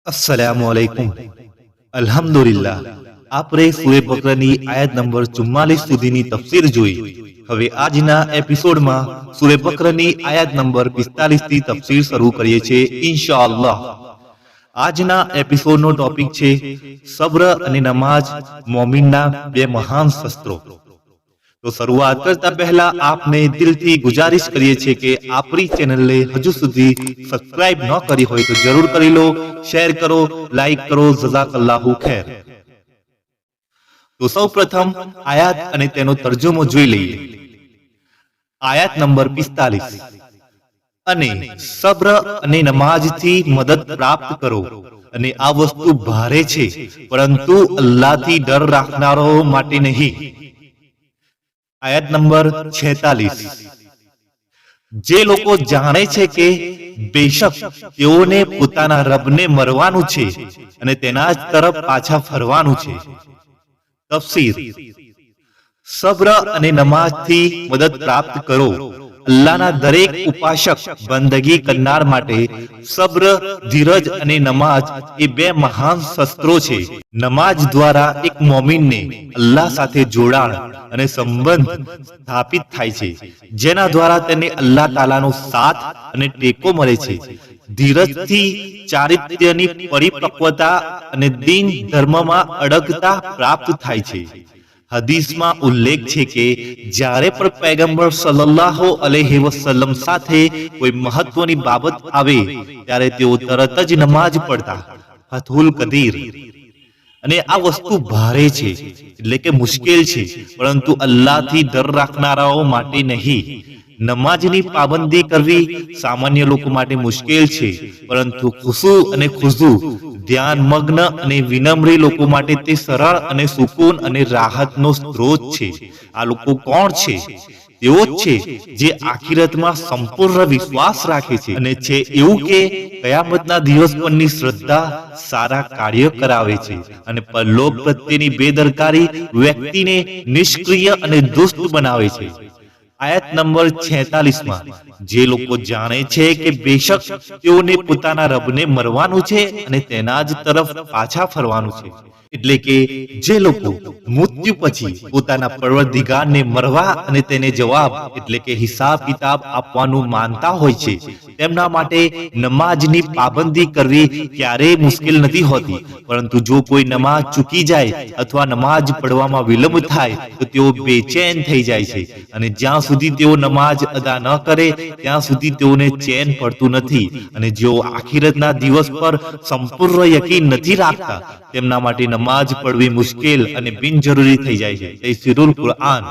अस्सलामुअलैकुम अल्हम्दुलिल्लाह આપણે સૂરે બકરાની આયત નંબર 44 સુધીની તફસીર જોઈ। હવે આજના એપિસોડમાં સૂરે બકરાની આયત નંબર 45 થી તફસીર શરૂ કરીએ છીએ ઇન્શાઅલ્લાહ। આજના એપિસોડનો ટોપિક છે સબ્ર અને નમાઝ મોમિનના બે મહાન શસ્ત્રો। तो शुरुआत करता पहला आपने दिल थी गुजारिश करिए छे कि आपरी चैनल ने हजू सुधी सब्सक्राइब न करी होय तो जरूर करी लो, शेयर करो, लाइक करो, जज़ाकल्लाहु खैर। तो सौ प्रथम आयात अने तेनो तर्जुमो जोई लईए। आयात नंबर 45 अने सब्र अने नमाज थी मदद प्राप्त करो अने आ वस्तु भारे छे परंतु अल्लाह थी डर राखनारो माटे नहीं। आयत नंबर 46 जे लोको जाने छे के बेशक तेओने पोताना रबने मरवानुं छे अने तेना ज तरफ पाछा फरवानुं छे। तफसीर सब्र अने नमाज थी मदद प्राप्त करो। अल्लाहना दरेक उपासक बंदगी करनार माटे सब्र, धीरज अने नमाज ए बे महान शस्त्रो छे। नमाज द्वारा एक मोमिन ने अल्लाह साथे जोड़ाण अने संबंध स्थापित थाय छे, जेना द्वारा तेने अल्लाह तालानो साथ अने टेको मळे छे। धीरज थी चारित्र्यनी परिपक्वता अने दीन धर्ममां अडगता प्राप्त थाय छे। हदीस में उल्लेख है कि जारे पर पैगंबर सल्लल्लाहु अलैहि वसल्लम साथे कोई महत्वनी बाबत आवे त्यारे तेओ तरत ज नमाज पढ़ता। फतहुल कदीर अने आ वस्तु भारे छे એટલે કે મુશ્કેલ છે પરંતુ અલ્લાહથી ડર રાખનારાઓ માટે નહીં। નમાજની પાબંદી કરવી સામાન્ય લોકો માટે મુશ્કેલ છે પરંતુ ખુશુ અને ખુશુ ध्यान मग्न अने विनम्री लोको माटे ते सरल अने सुकून अने राहतनो स्त्रोत छे। आ लोको कोण छे? तेओ छे जे आखिरतमां संपूर्ण विश्वास राखे छे अने छे एवुं के कयामतना दिवस परनी श्रद्धा सारा कार्य करावे छे अने परलोक प्रत्येनी बेदरकारी व्यक्तिने निष्क्रिय अने दुष्ट बनावे छे। आयत नंबर 46 में जे लोको जाने छे के बेशक तेओने पोताना रबने मरवानुं छे अने तेना ज तरफ पाछा फरवानुं छे એટલે કે જે લોકો મૃત્યુ પછી પોતાના પરવરદિગારને મરવા અને તેને જવાબ એટલે કે હિસાબ કિતાબ આપવાનું માનતા હોય છે તેમના માટે નમાજની પાબંદી કરવી ક્યારેય મુશ્કેલ નથી હોતી। પરંતુ જો કોઈ નમાજ ચૂકી જાય અથવા નમાજ પઢવામાં વિલંબ થાય તો તેઓ બેચેન થઈ જાય છે અને જ્યાં સુધી તેઓ નમાજ અદા ન કરે ત્યાં સુધી તેઓને ચેન પડતું નથી અને જેઓ આખિરતના દિવસ પર સંપૂર્ણ યકીન નથી રાખતા તેમના માટે नमाज पढ़वी मुश्किल अने बिनजरूरी थई जाय छे। तफसीरुल कुरान।